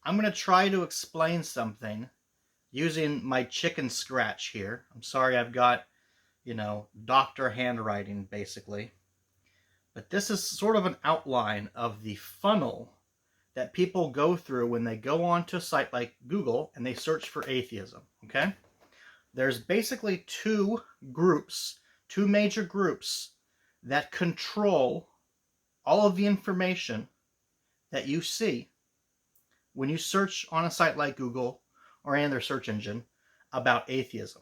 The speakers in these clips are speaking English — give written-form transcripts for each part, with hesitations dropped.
I'm going to try to explain something using my chicken scratch here. I'm sorry I've got, doctor handwriting basically. But this is sort of an outline of the funnel that people go through when they go onto a site like Google and they search for atheism, okay? There's basically two major groups that control all of the information that you see when you search on a site like Google or any other search engine about atheism.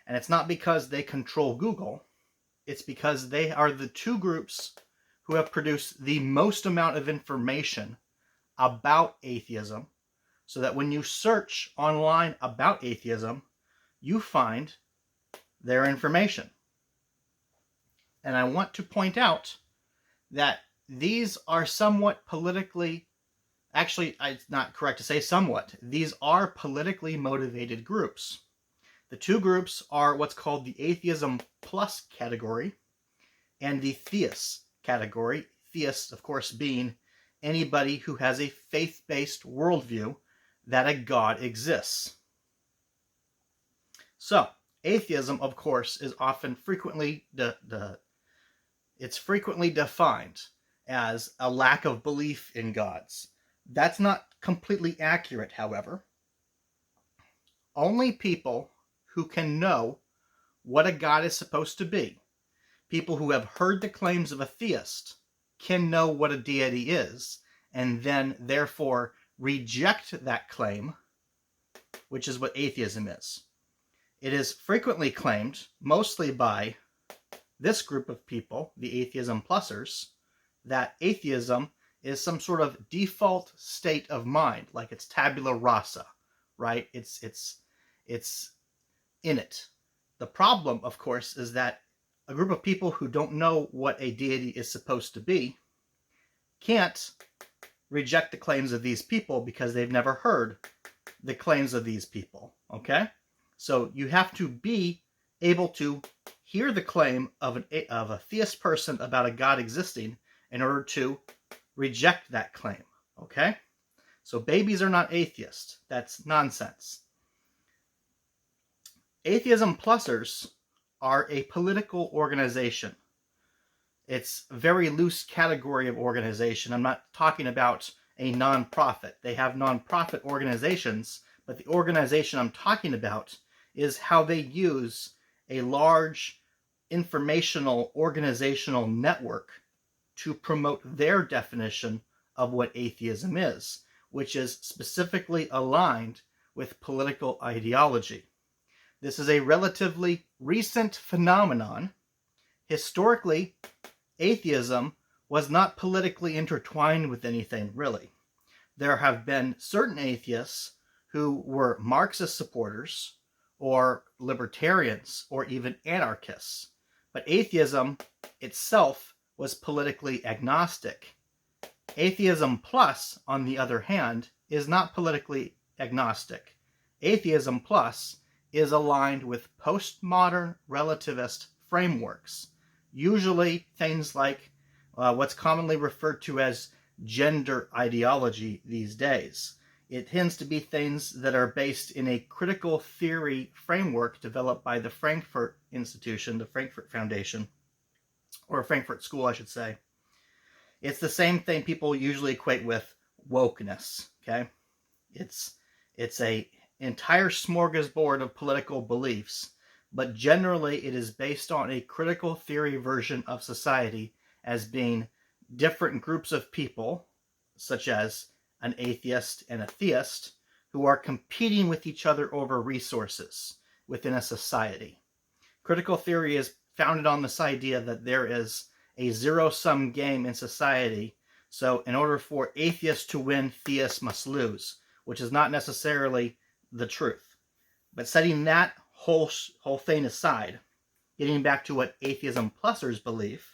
And it's not because they control Google, it's because they are the two groups who have produced the most amount of information about atheism, so that when you search online about atheism, you find their information. And I want to point out that these are somewhat politically, actually, it's not correct to say somewhat, these are politically motivated groups. The two groups are what's called the atheism plus category and the theist category. Theist, of course, being anybody who has a faith-based worldview that a God exists. So, atheism, of course, is often frequently defined as a lack of belief in gods. That's not completely accurate, however. Only people who can know what a god is supposed to be, people who have heard the claims of a theist, can know what a deity is, and then therefore reject that claim, which is what atheism is. It is frequently claimed, mostly by this group of people, the atheism plussers, that atheism is some sort of default state of mind, like it's tabula rasa, right? It's in it. The problem, of course, is that a group of people who don't know what a deity is supposed to be can't reject the claims of these people because they've never heard the claims of these people, okay? So you have to be able to hear the claim of a theist person about a God existing in order to reject that claim, okay? So babies are not atheists. That's nonsense. Atheism plussers are a political organization. It's a very loose category of organization. I'm not talking about a nonprofit. They have nonprofit organizations, but the organization I'm talking about is how they use a large informational organizational network to promote their definition of what atheism is, which is specifically aligned with political ideology. This is a relatively recent phenomenon. Historically, atheism was not politically intertwined with anything, really. There have been certain atheists who were Marxist supporters, or libertarians, or even anarchists. But atheism itself was politically agnostic. Atheism plus, on the other hand, is not politically agnostic. Atheism plus is aligned with postmodern relativist frameworks, usually things like what's commonly referred to as gender ideology these days. It tends to be things that are based in a critical theory framework developed by the Frankfurt Institution, the Frankfurt Foundation, or Frankfurt School, I should say. It's the same thing people usually equate with wokeness, okay? It's a entire smorgasbord of political beliefs, but generally it is based on a critical theory version of society as being different groups of people, such as an atheist and a theist, who are competing with each other over resources within a society. Critical theory is founded on this idea that there is a zero-sum game in society, so in order for atheists to win, theists must lose, which is not necessarily the truth. But setting that whole thing aside, getting back to what atheism plussers believe,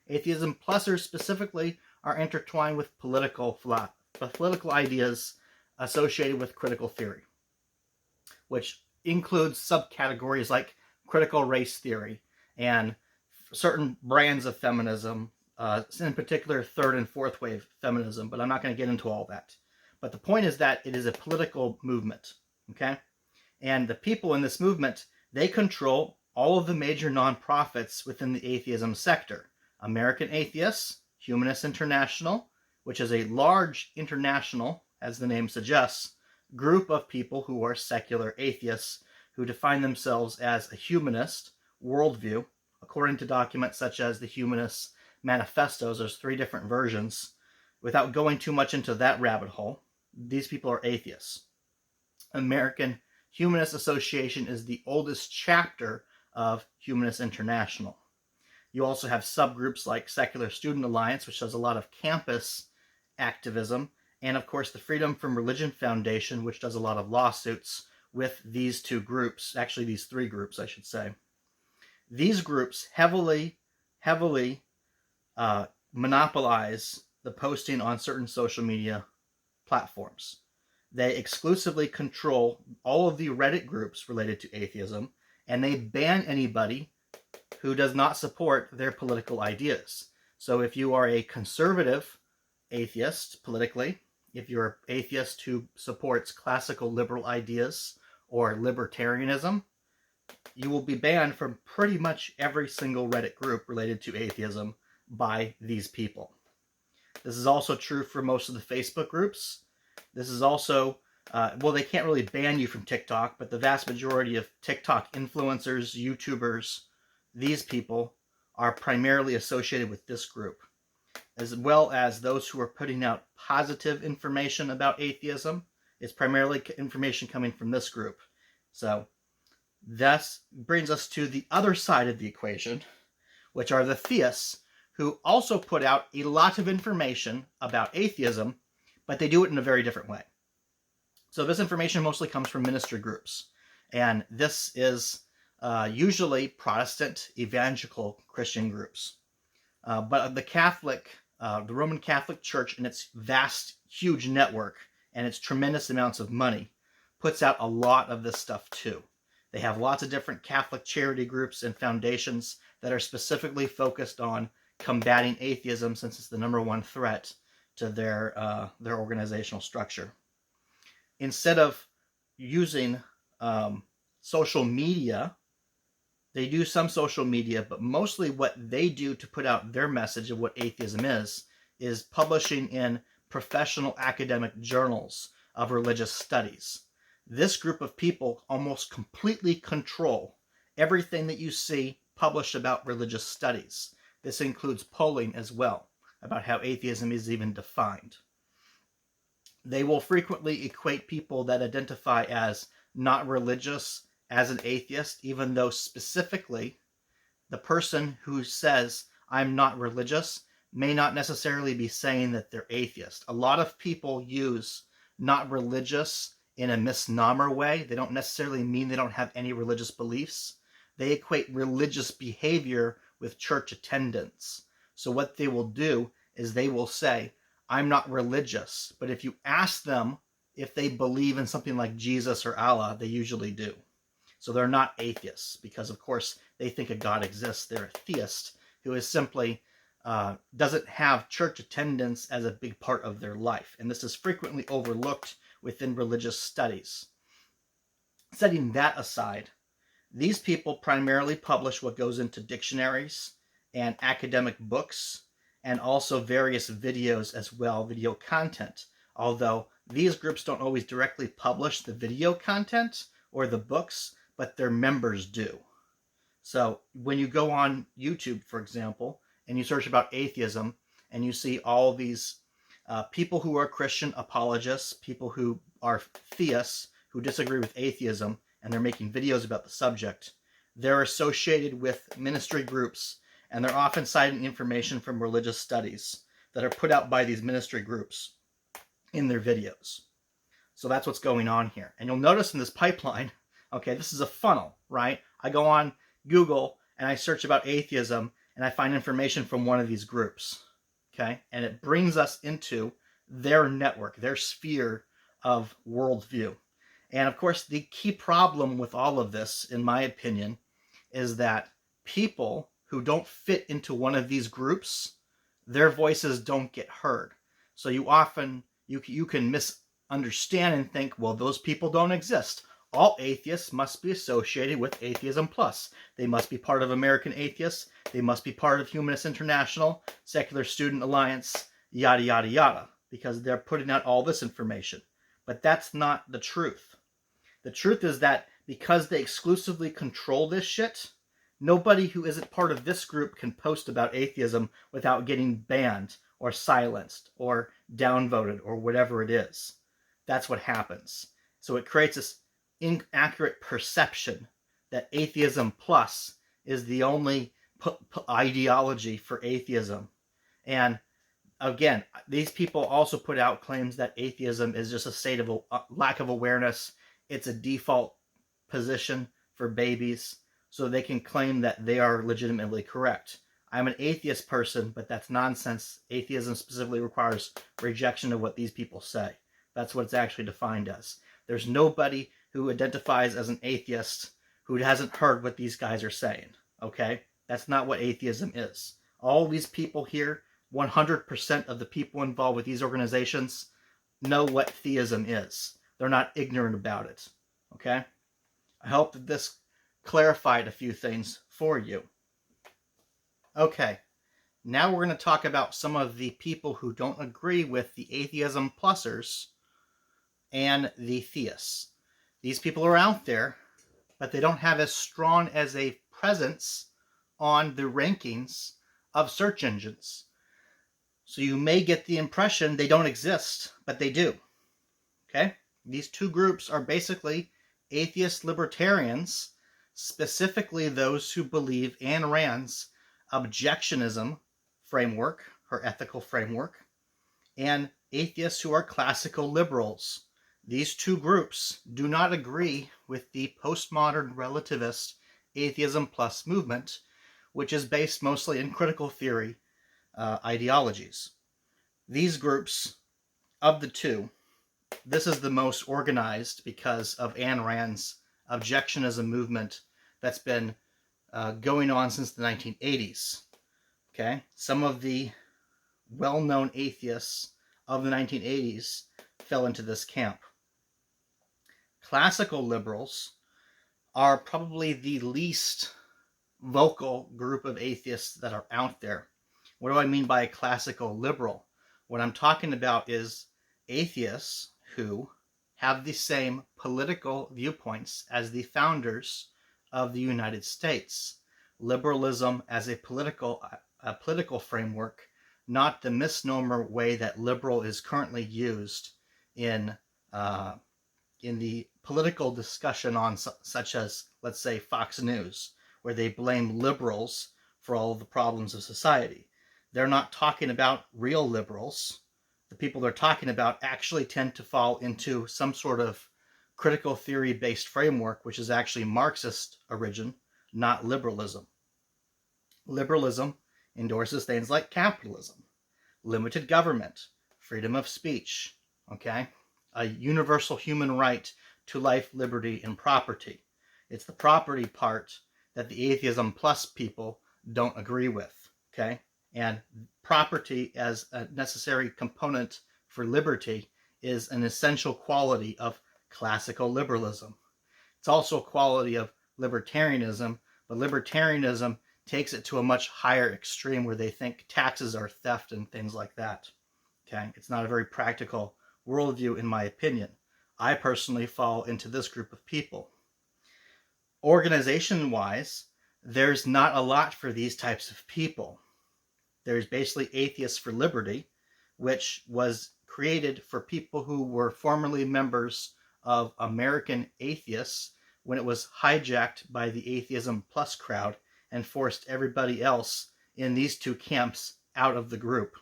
atheism plussers specifically are intertwined with political ideas associated with critical theory, which includes subcategories like critical race theory and certain brands of feminism, in particular third and fourth wave feminism, but I'm not going to get into all that. But the point is that it is a political movement, okay? And the people in this movement, they control all of the major nonprofits within the atheism sector. American Atheists, Humanists International, which is a large international, as the name suggests, group of people who are secular atheists who define themselves as a humanist worldview, according to documents such as the Humanist Manifestos. There's 3 different versions. Without going too much into that rabbit hole, these people are atheists. American Humanist Association is the oldest chapter of Humanists International. You also have subgroups like Secular Student Alliance, which does a lot of campus activism, and of course the Freedom from Religion Foundation, which does a lot of lawsuits with these 2 groups, actually these 3 groups, I should say. These groups heavily monopolize the posting on certain social media platforms. They exclusively control all of the Reddit groups related to atheism, and they ban anybody who does not support their political ideas. So if you are a conservative atheist politically, if you're an atheist who supports classical liberal ideas or libertarianism, you will be banned from pretty much every single Reddit group related to atheism by these people. This is also true for most of the Facebook groups. This is also, well, they can't really ban you from TikTok, but the vast majority of TikTok influencers, YouTubers, these people are primarily associated with this group, as well as those who are putting out positive information about atheism. It's primarily information coming from this group. So that brings us to the other side of the equation, which are the theists, who also put out a lot of information about atheism, but they do it in a very different way. So this information mostly comes from ministry groups, and this is usually Protestant evangelical Christian groups. But the Roman Catholic Church, in its vast, huge network and its tremendous amounts of money, puts out a lot of this stuff too. They have lots of different Catholic charity groups and foundations that are specifically focused on combating atheism, since it's the #1 threat to their organizational structure. Instead of using social media, they do some social media, but mostly what they do to put out their message of what atheism is publishing in professional academic journals of religious studies. This group of people almost completely control everything that you see published about religious studies. This includes polling as well, about how atheism is even defined. They will frequently equate people that identify as not religious as an atheist, even though specifically the person who says, I'm not religious, may not necessarily be saying that they're atheist. A lot of people use not religious in a misnomer way. They don't necessarily mean they don't have any religious beliefs. They equate religious behavior with church attendance. So what they will do is they will say, I'm not religious. But if you ask them if they believe in something like Jesus or Allah, they usually do. So they're not atheists because, of course, they think a God exists. They're a theist who is simply doesn't have church attendance as a big part of their life. And this is frequently overlooked within religious studies. Setting that aside, these people primarily publish what goes into dictionaries and academic books, and also various videos as well, video content. Although these groups don't always directly publish the video content or the books, but their members do. So when you go on YouTube, for example, and you search about atheism, and you see all these people who are Christian apologists, people who are theists, who disagree with atheism, and they're making videos about the subject, they're associated with ministry groups, and they're often citing information from religious studies that are put out by these ministry groups in their videos. So that's what's going on here. And you'll notice in this pipeline, okay, this is a funnel, right? I go on Google and I search about atheism and I find information from one of these groups, okay? And it brings us into their network, their sphere of worldview. And of course, the key problem with all of this, in my opinion, is that people who don't fit into one of these groups, their voices don't get heard. So you can understand and think, well, those people don't exist. All atheists must be associated with Atheism Plus. They must be part of American Atheists. They must be part of Humanist International, Secular Student Alliance, yada, yada, yada, because they're putting out all this information. But that's not the truth. The truth is that because they exclusively control this shit, nobody who isn't part of this group can post about atheism without getting banned or silenced or downvoted or whatever it is. That's what happens. So it creates this inaccurate perception that Atheism Plus is the only ideology for atheism. And again, these people also put out claims that atheism is just a state of lack of awareness. It's a default position for babies, so they can claim that they are legitimately correct. I'm an atheist person, but that's nonsense. Atheism specifically requires rejection of what these people say. That's what it's actually defined as. There's nobody who identifies as an atheist who hasn't heard what these guys are saying, okay? That's not what atheism is. All these people here, 100% of the people involved with these organizations know what theism is. They're not ignorant about it, okay? I hope that this clarified a few things for you. Okay, now we're going to talk about some of the people who don't agree with the atheism plusers and the theists. These people are out there, but they don't have as strong as a presence on the rankings of search engines. So you may get the impression they don't exist, but they do. Okay? These two groups are basically atheist libertarians, specifically those who believe Ayn Rand's objectionism framework, her ethical framework, and atheists who are classical liberals. These two groups do not agree with the postmodern relativist Atheism Plus movement, which is based mostly in critical theory ideologies. These groups, of the two, this is the most organized because of Ayn Rand's objectionism movement that's been going on since the 1980s. Okay? Some of the well-known atheists of the 1980s fell into this camp. Classical liberals are probably the least vocal group of atheists that are out there. What do I mean by a classical liberal? What I'm talking about is atheists who have the same political viewpoints as the founders of the United States. Liberalism as a political framework, not the misnomer way that liberal is currently used in the political discussion on such as, let's say, Fox News, where they blame liberals for all of the problems of society. They're not talking about real liberals. The people they're talking about actually tend to fall into some sort of critical theory-based framework, which is actually Marxist origin, not liberalism. Liberalism endorses things like capitalism, limited government, freedom of speech, okay? A universal human right to life, liberty, and property. It's the property part that the Atheism Plus people don't agree with, okay? And property as a necessary component for liberty is an essential quality of classical liberalism. It's also a quality of libertarianism, but libertarianism takes it to a much higher extreme where they think taxes are theft and things like that. Okay? It's not a very practical worldview, in my opinion. I personally fall into this group of people. Organization-wise, there's not a lot for these types of people. There's basically Atheists for Liberty, which was created for people who were formerly members of American Atheists when it was hijacked by the Atheism Plus crowd and forced everybody else in these two camps out of the group.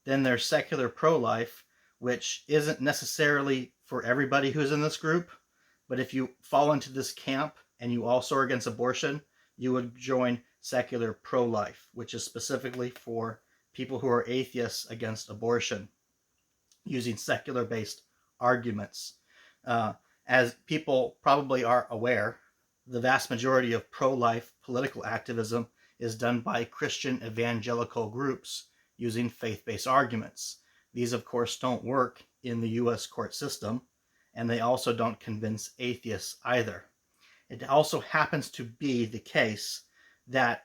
Then there's Secular Pro-Life, which isn't necessarily for everybody who's in this group, but if you fall into this camp and you also are against abortion, you would join Secular Pro-Life, which is specifically for people who are atheists against abortion, using secular-based arguments. As people probably are aware, the vast majority of pro-life political activism is done by Christian evangelical groups using faith-based arguments. These, of course, don't work in the U.S. court system, and they also don't convince atheists either. It also happens to be the case that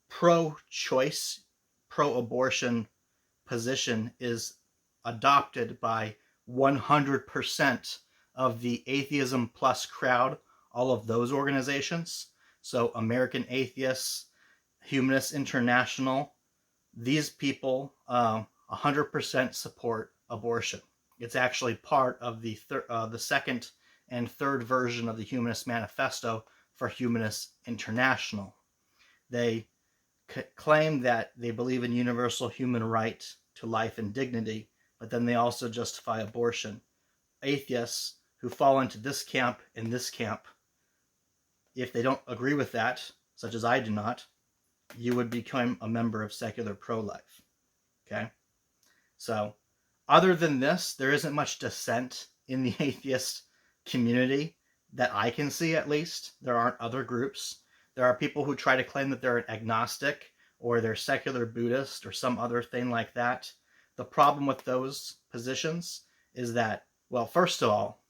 pro-choice, pro-abortion position is adopted by 100% of the Atheism Plus crowd, all of those organizations. So American Atheists, Humanists International, these people 100% support abortion. It's actually part of the second and third version of the Humanist Manifesto for Humanists International. They claim that they believe in universal human right to life and dignity, but then they also justify abortion. Atheists who fall into this camp and this camp, if they don't agree with that, such as I do not, you would become a member of secular pro-life. Okay? So, other than this, there isn't much dissent in the atheist community that I can see, at least. There aren't other groups. There are people who try to claim that they're an agnostic or they're secular Buddhist or some other thing like that. The problem with those positions is that, well, first of all,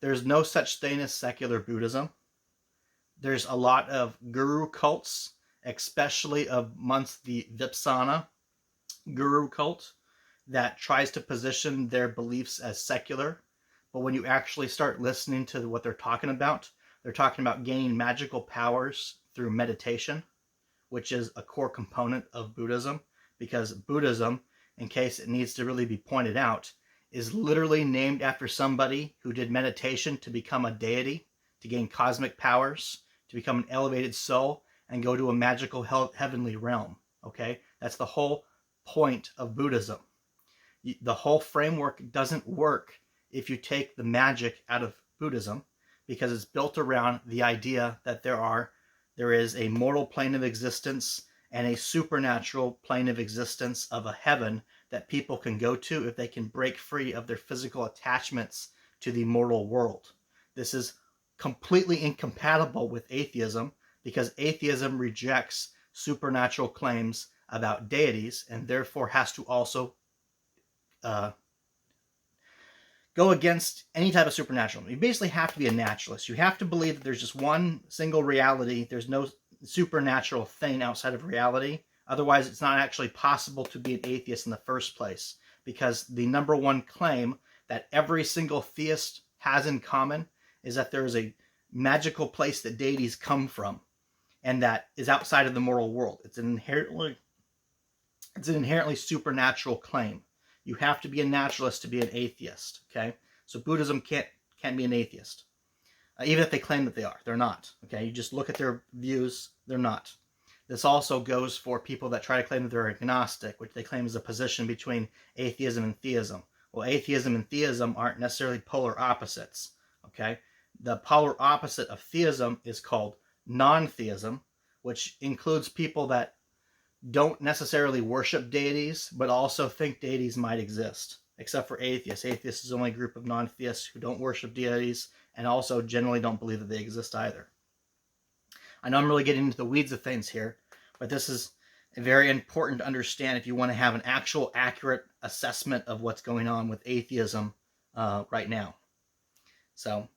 there's no such thing as secular Buddhism. There's a lot of guru cults, especially amongst the Vipsana guru cult, that tries to position their beliefs as secular. But when you actually start listening to what they're talking about gaining magical powers through meditation, which is a core component of Buddhism, because Buddhism, in case it needs to really be pointed out, is literally named after somebody who did meditation to become a deity, to gain cosmic powers, to become an elevated soul, and go to a magical heavenly realm. Okay? That's the whole point of Buddhism. The whole framework doesn't work if you take the magic out of Buddhism, because it's built around the idea that there is a mortal plane of existence and a supernatural plane of existence of a heaven that people can go to if they can break free of their physical attachments to the mortal world. This is completely incompatible with atheism, because atheism rejects supernatural claims about deities and therefore has to also go against any type of supernatural. You basically have to be a naturalist. You have to believe that there's just one single reality. There's no supernatural thing outside of reality. Otherwise, it's not actually possible to be an atheist in the first place, because the number one claim that every single theist has in common is that there is a magical place that deities come from and that is outside of the mortal world. It's an inherently supernatural claim. You have to be a naturalist to be an atheist, okay? So Buddhism can't be an atheist. Even if they claim that they are, they're not, okay? You just look at their views, they're not. This also goes for people that try to claim that they're agnostic, which they claim is a position between atheism and theism. Well, atheism and theism aren't necessarily polar opposites, okay? The polar opposite of theism is called non-theism, which includes people that don't necessarily worship deities, but also think deities might exist, except for atheists. Atheists is only a group of non-theists who don't worship deities and also generally don't believe that they exist either. I know I'm really getting into the weeds of things here, but this is very important to understand if you want to have an actual accurate assessment of what's going on with atheism right now. So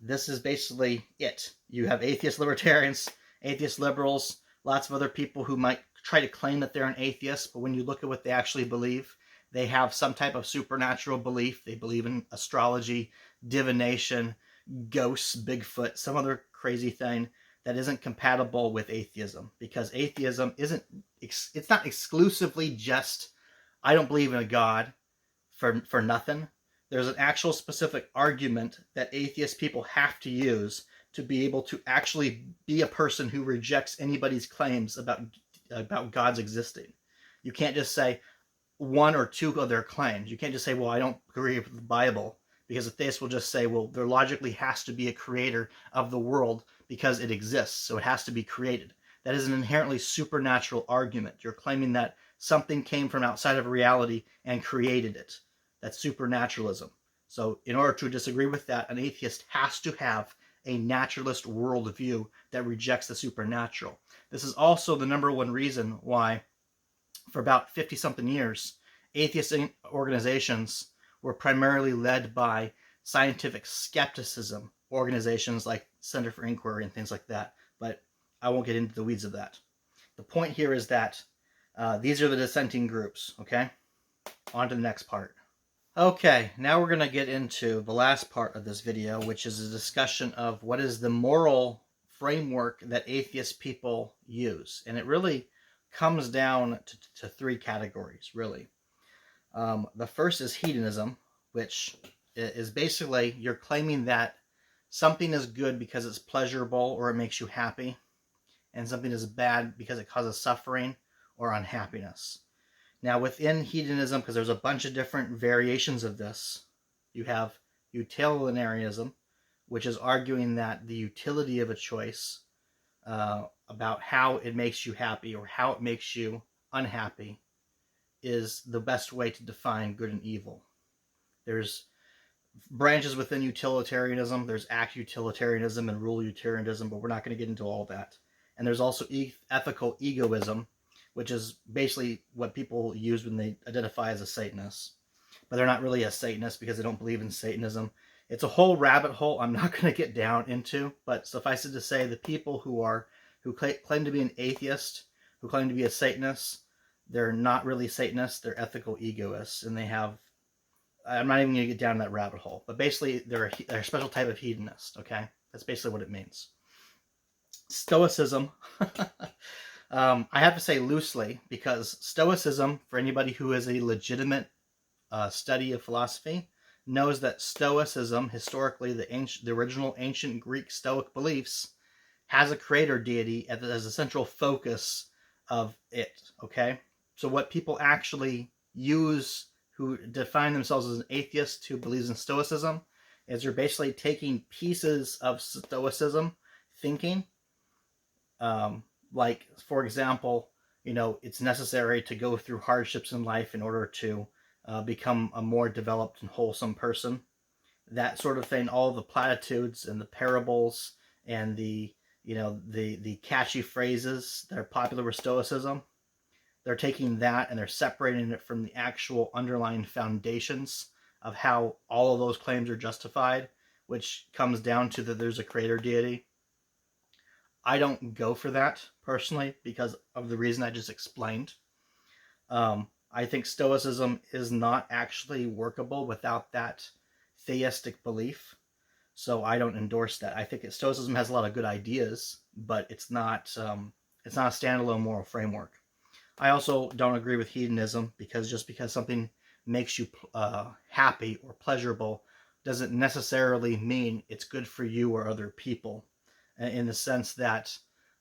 this is basically it. You have atheist libertarians, atheist liberals, lots of other people who might try to claim that they're an atheist, but when you look at what they actually believe, they have some type of supernatural belief. They believe in astrology, divination, ghosts, Bigfoot, some other crazy thing that isn't compatible with atheism, because atheism it's not exclusively just, I don't believe in a God for nothing. There's an actual specific argument that atheist people have to use to be able to actually be a person who rejects anybody's claims about God's existing. You can't just say one or two of their claims. You can't just say, well, I don't agree with the Bible, because a theist will just say, well, there logically has to be a creator of the world because it exists, so it has to be created. That is an inherently supernatural argument. You're claiming that something came from outside of reality and created it. That's supernaturalism. So in order to disagree with that, an atheist has to have a naturalist worldview that rejects the supernatural. This is also the number one reason why, for about 50-something years, atheist organizations were primarily led by scientific skepticism organizations like Center for Inquiry and things like that. But I won't get into the weeds of that. The point here is that these are the dissenting groups, okay? On to the next part. Okay, now we're going to get into the last part of this video, which is a discussion of what is the moral framework that atheist people use. And it really comes down to three categories, really. The first is hedonism, which is basically you're claiming that something is good because it's pleasurable or it makes you happy, and something is bad because it causes suffering or unhappiness. Now, within hedonism, because there's a bunch of different variations of this, you have utilitarianism, which is arguing that the utility of a choice about how it makes you happy or how it makes you unhappy is the best way to define good and evil. There's branches within utilitarianism. There's act utilitarianism and rule utilitarianism, but we're not going to get into all that. And there's also ethical egoism, which is basically what people use when they identify as a Satanist. But they're not really a Satanist because they don't believe in Satanism. It's a whole rabbit hole I'm not going to get down into, but suffice it to say, the people who claim to be an atheist, who claim to be a Satanist, they're not really Satanists, they're ethical egoists, and they have, I'm not even going to get down that rabbit hole, but basically they're a special type of hedonist, okay? That's basically what it means. Stoicism, I have to say loosely, because Stoicism, for anybody who is a legitimate study of philosophy, knows that Stoicism, historically, the original ancient Greek Stoic beliefs, has a creator deity as a central focus of it, okay? So what people actually use who define themselves as an atheist who believes in Stoicism is they're basically taking pieces of Stoicism thinking, like, for example, it's necessary to go through hardships in life in order to become a more developed and wholesome person. That sort of thing, all the platitudes and the parables and the catchy phrases that are popular with Stoicism, they're taking that and they're separating it from the actual underlying foundations of how all of those claims are justified, which comes down to that there's a creator deity. I don't go for that personally because of the reason I just explained. I think Stoicism is not actually workable without that theistic belief, so I don't endorse that. I think Stoicism has a lot of good ideas, but it's not a standalone moral framework. I also don't agree with hedonism because just because something makes you happy or pleasurable doesn't necessarily mean it's good for you or other people. In the sense that,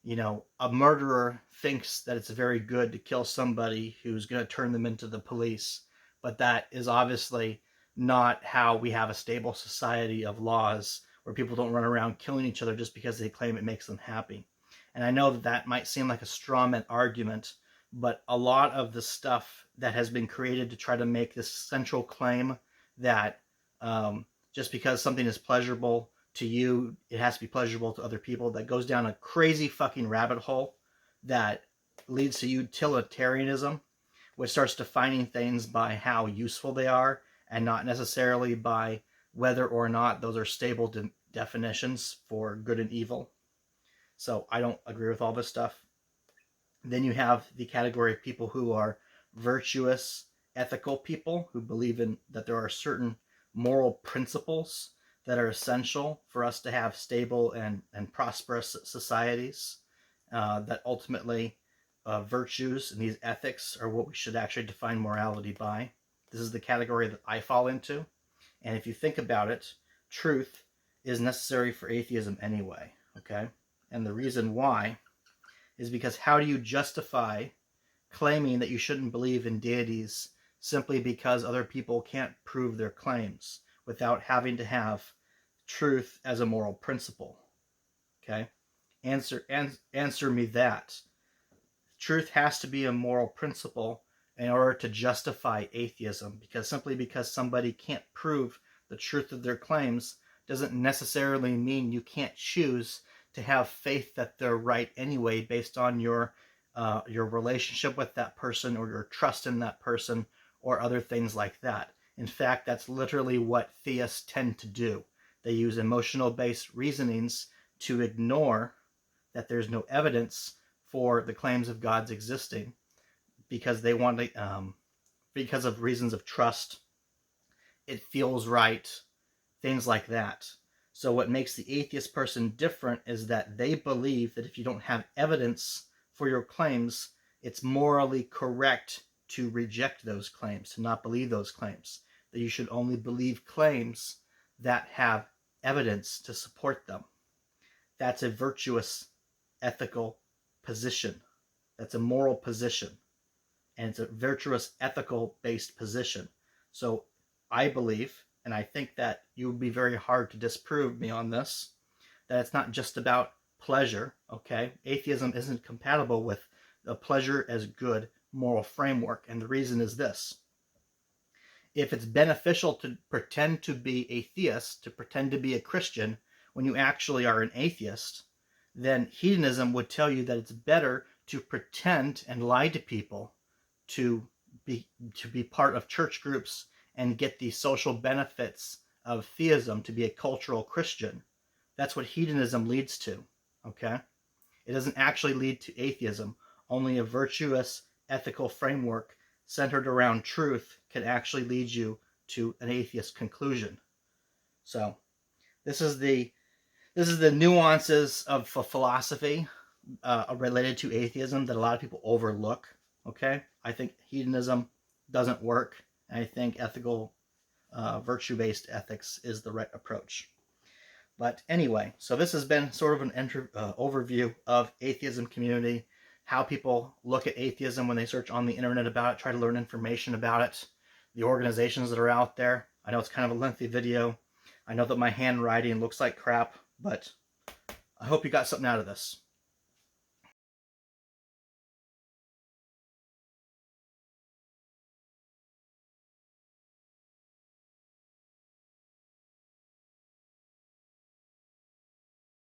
a murderer thinks that it's very good to kill somebody who's going to turn them into the police, but that is obviously not how we have a stable society of laws where people don't run around killing each other just because they claim it makes them happy. And I know that might seem like a straw man argument, but a lot of the stuff that has been created to try to make this central claim that just because something is pleasurable to you, it has to be pleasurable to other people, that goes down a crazy fucking rabbit hole that leads to utilitarianism, which starts defining things by how useful they are and not necessarily by whether or not those are stable definitions for good and evil. So I don't agree with all this stuff. Then you have the category of people who are virtuous, ethical people who believe in that there are certain moral principles that are essential for us to have stable and prosperous societies, that ultimately virtues and these ethics are what we should actually define morality by. This is the category that I fall into. And if you think about it, truth is necessary for atheism anyway, okay? And the reason why is because how do you justify claiming that you shouldn't believe in deities simply because other people can't prove their claims without having to have truth as a moral principle? Okay? Answer me that. Truth has to be a moral principle in order to justify atheism, because simply because somebody can't prove the truth of their claims doesn't necessarily mean you can't choose to have faith that they're right anyway based on your relationship with that person or your trust in that person or other things like that. In fact, that's literally what theists tend to do. They use emotional-based reasonings to ignore that there's no evidence for the claims of God's existing because they want to, because of reasons of trust, it feels right, things like that. So what makes the atheist person different is that they believe that if you don't have evidence for your claims, it's morally correct to reject those claims, to not believe those claims. That you should only believe claims that have evidence to support them. That's a virtuous, ethical position. That's a moral position. And it's a virtuous, ethical-based position. So I believe, and I think that you would be very hard to disprove me on this, that it's not just about pleasure, okay? Atheism isn't compatible with the pleasure as good moral framework, and the reason is this. If it's beneficial to pretend to be a theist, to pretend to be a Christian, when you actually are an atheist, then hedonism would tell you that it's better to pretend and lie to people to be part of church groups and get the social benefits of theism, to be a cultural Christian. That's what hedonism leads to, okay? It doesn't actually lead to atheism. Only a virtuous, ethical framework centered around truth can actually lead you to an atheist conclusion. So this is the nuances of philosophy related to atheism that a lot of people overlook. Okay, I think hedonism doesn't work, and I think ethical, virtue-based ethics is the right approach. But anyway, so this has been sort of an overview of atheism community, how people look at atheism when they search on the internet about it, try to learn information about it, the organizations that are out there. I know it's kind of a lengthy video. I know that my handwriting looks like crap, but I hope you got something out of this.